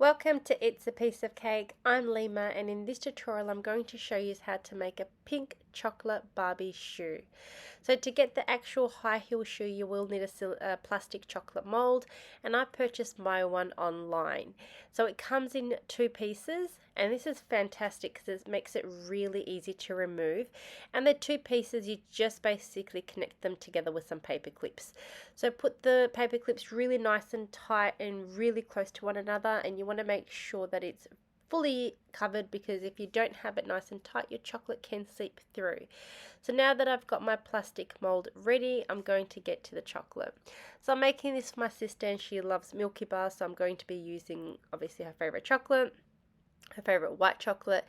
Welcome to It's a Piece of Cake. I'm Lima, and in this tutorial I'm going to show you how to make a pink chocolate Barbie shoe. So to get the actual high heel shoe you will need a plastic chocolate mold, and I purchased my one online. So it comes in two pieces, and this is fantastic because it makes it really easy to remove. And the two pieces, you just basically connect them together with some paper clips. So put the paper clips really nice and tight and really close to one another, and you want to make sure that it's fully covered, because if you don't have it nice and tight, your chocolate can seep through. So now that I've got my plastic mold ready, I'm going to get to the chocolate. So I'm making this for my sister, and she loves Milky Bar, so I'm going to be using obviously her favorite chocolate, her favorite white chocolate,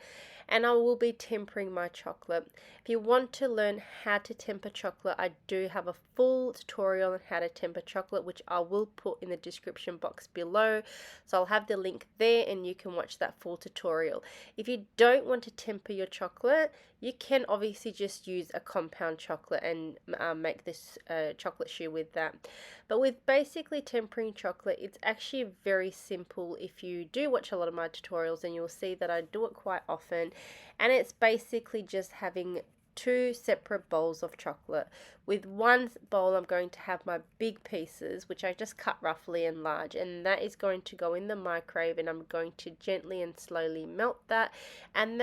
and I will be tempering my chocolate. If you want to learn how to temper chocolate, I do have a full tutorial on how to temper chocolate, which I will put in the description box below. So I'll have the link there and you can watch that full tutorial. If you don't want to temper your chocolate, you can obviously just use a compound chocolate and make this chocolate shoe with that. But with basically tempering chocolate, it's actually very simple. If you do watch a lot of my tutorials, and you'll see that I do it quite often, and it's basically just having two separate bowls of chocolate. With one bowl I'm going to have my big pieces, which I just cut roughly and large, and that is going to go in the microwave, and I'm going to gently and slowly melt that, and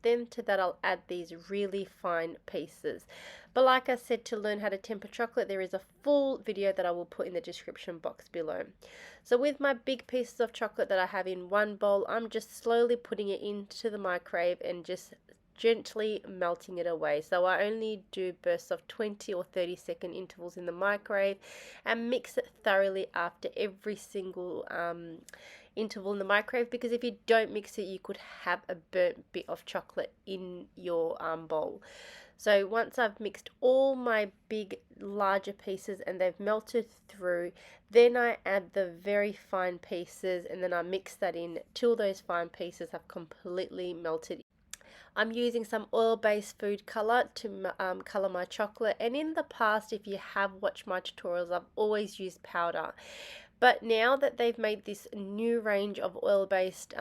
then to that I'll add these really fine pieces. But like I said, to learn how to temper chocolate, there is a full video that I will put in the description box below. So with my big pieces of chocolate that I have in one bowl, I'm just slowly putting it into the microwave and just gently melting it away. So I only do bursts of 20 or 30-second intervals in the microwave, and mix it thoroughly after every single interval in the microwave, because if you don't mix it, you could have a burnt bit of chocolate in your bowl. So once I've mixed all my big larger pieces and they've melted through, then I add the very fine pieces, and then I mix that in till those fine pieces have completely melted. I'm using some oil-based food color to color my chocolate, and in the past, if you have watched my tutorials, I've always used powder. But now that they've made this new range of oil-based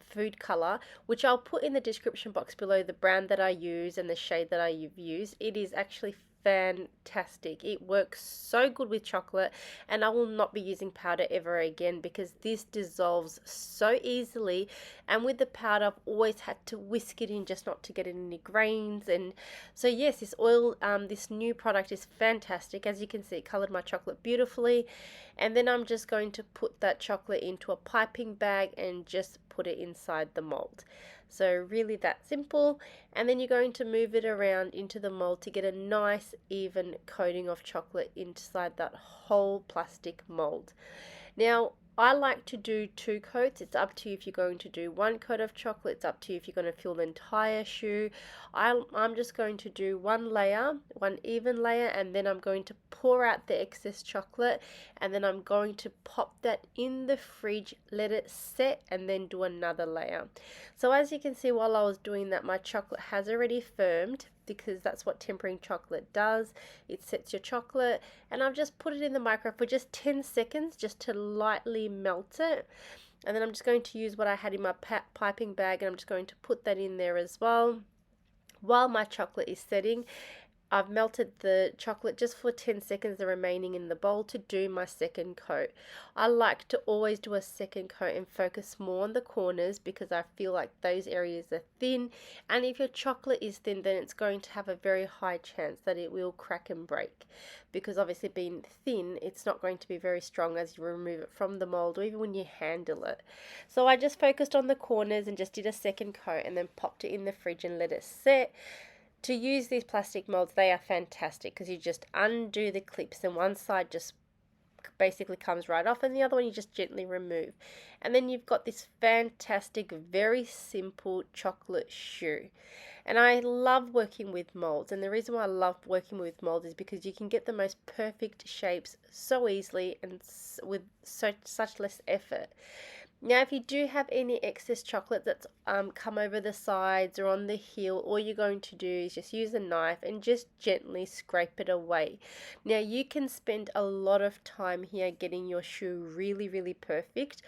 food color, which I'll put in the description box below, the brand that I use and the shade that I use, it is actually fantastic. It works so good with chocolate, and I will not be using powder ever again, because this dissolves so easily, and with the powder I've always had to whisk it in just not to get any grains. And so yes, this new product is fantastic. As you can see, it colored my chocolate beautifully, and then I'm just going to put that chocolate into a piping bag and just put it inside the mold. So really that simple. And then you're going to move it around into the mold to get a nice even coating of chocolate inside that whole plastic mold. Now, I like to do 2 coats. It's up to you if you're going to do 1 coat of chocolate. It's up to you if you're going to fill the entire shoe. I'm just going to do one even layer, and then I'm going to pour out the excess chocolate, and then I'm going to pop that in the fridge, let it set, and then do another layer. So as you can see, while I was doing that, my chocolate has already firmed, because that's what tempering chocolate does. It sets your chocolate, and I've just put it in the microwave for just 10 seconds just to lightly melt it. And then I'm just going to use what I had in my piping bag, and I'm just going to put that in there as well. While my chocolate is setting, I've melted the chocolate just for 10 seconds, the remaining in the bowl, to do my second coat. I like to always do a second coat and focus more on the corners, because I feel like those areas are thin, and if your chocolate is thin, then it's going to have a very high chance that it will crack and break, because obviously being thin, it's not going to be very strong as you remove it from the mold or even when you handle it. So I just focused on the corners and just did a second coat, and then popped it in the fridge and let it set. To use these plastic molds, they are fantastic, because you just undo the clips, and one side just basically comes right off, and the other one you just gently remove, and then you've got this fantastic, very simple chocolate shoe. And I love working with molds, and the reason why I love working with molds is because you can get the most perfect shapes so easily and with such less effort. Now, if you do have any excess chocolate that's come over the sides or on the heel, all you're going to do is just use a knife and just gently scrape it away. Now, you can spend a lot of time here getting your shoe really, really perfect.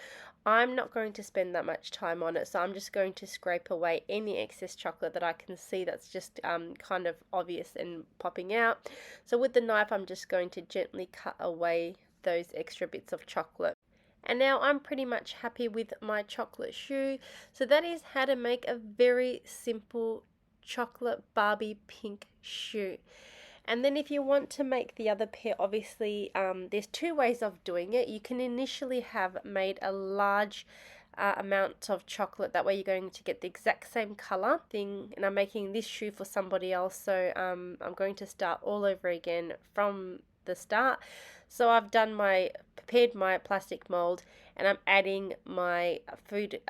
I'm not going to spend that much time on it, so I'm just going to scrape away any excess chocolate that I can see that's just kind of obvious and popping out. So with the knife, I'm just going to gently cut away those extra bits of chocolate. And now I'm pretty much happy with my chocolate shoe. So that is how to make a very simple chocolate Barbie pink shoe. And then if you want to make the other pair, obviously there's two ways of doing it. You can initially have made a large amount of chocolate. That way you're going to get the exact same color thing. And I'm making this shoe for somebody else, so I'm going to start all over again from the start. So I've prepared my plastic mold, and I'm adding my food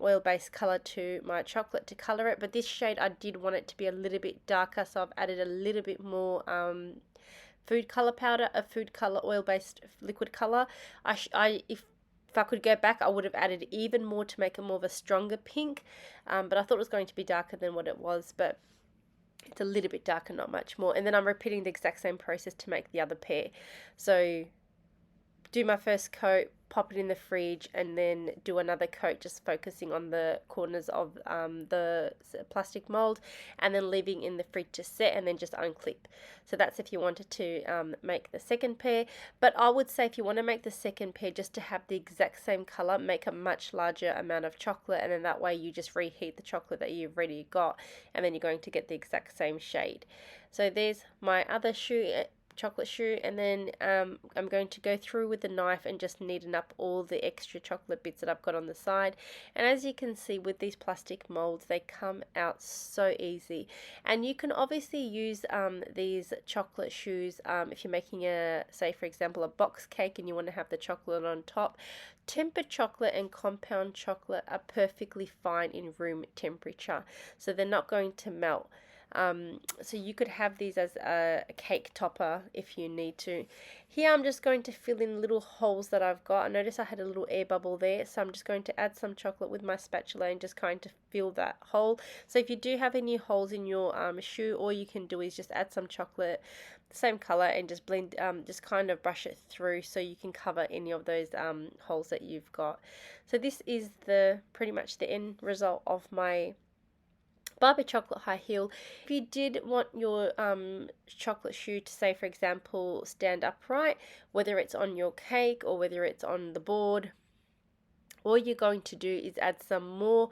oil-based color to my chocolate to color it. But this shade, I did want it to be a little bit darker, so I've added a little bit more food color powder, a food color oil-based liquid color. If I could go back, I would have added even more to make it more of a stronger pink, but I thought it was going to be darker than what it was, but it's a little bit darker, not much more. And then I'm repeating the exact same process to make the other pair. So do my first coat, pop it in the fridge, and then do another coat, just focusing on the corners of the plastic mold, and then leaving in the fridge to set, and then just unclip. So that's if you wanted to make the second pair. But I would say if you want to make the second pair just to have the exact same color, make a much larger amount of chocolate, and then that way you just reheat the chocolate that you've already got, and then you're going to get the exact same shade. So there's my other chocolate shoe, and then I'm going to go through with the knife and just neaten up all the extra chocolate bits that I've got on the side. And as you can see with these plastic molds, they come out so easy. And you can obviously use these chocolate shoes if you're making say for example a box cake and you want to have the chocolate on top. Tempered chocolate and compound chocolate are perfectly fine in room temperature, so they're not going to melt. So you could have these as a cake topper if you need to. Here I'm just going to fill in little holes that I've got. I noticed I had a little air bubble there, so I'm just going to add some chocolate with my spatula and just kind of fill that hole. So if you do have any holes in your shoe, all you can do is just add some chocolate, the same color, and just blend, just kind of brush it through so you can cover any of those holes that you've got. So this is pretty much the end result of my Barbie chocolate high heel. If you did want your chocolate shoe to, say for example, stand upright, whether it's on your cake or whether it's on the board, all you're going to do is add some more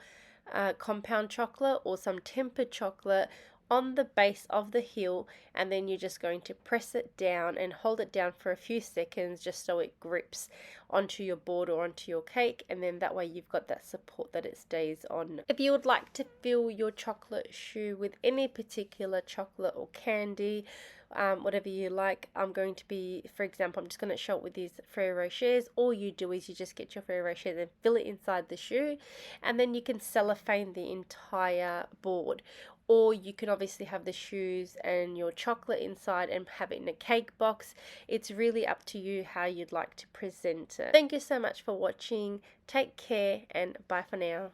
compound chocolate or some tempered chocolate on the base of the heel, and then you're just going to press it down and hold it down for a few seconds just so it grips onto your board or onto your cake, and then that way you've got that support that it stays on. If you would like to fill your chocolate shoe with any particular chocolate or candy, whatever you like, I'm going to be, for example, I'm just going to show it with these Ferrero Rochers. All you do is you just get your Ferrero Rochers and fill it inside the shoe, and then you can cellophane the entire board. Or you can obviously have the shoes and your chocolate inside and have it in a cake box. It's really up to you how you'd like to present it. Thank you so much for watching. Take care and bye for now.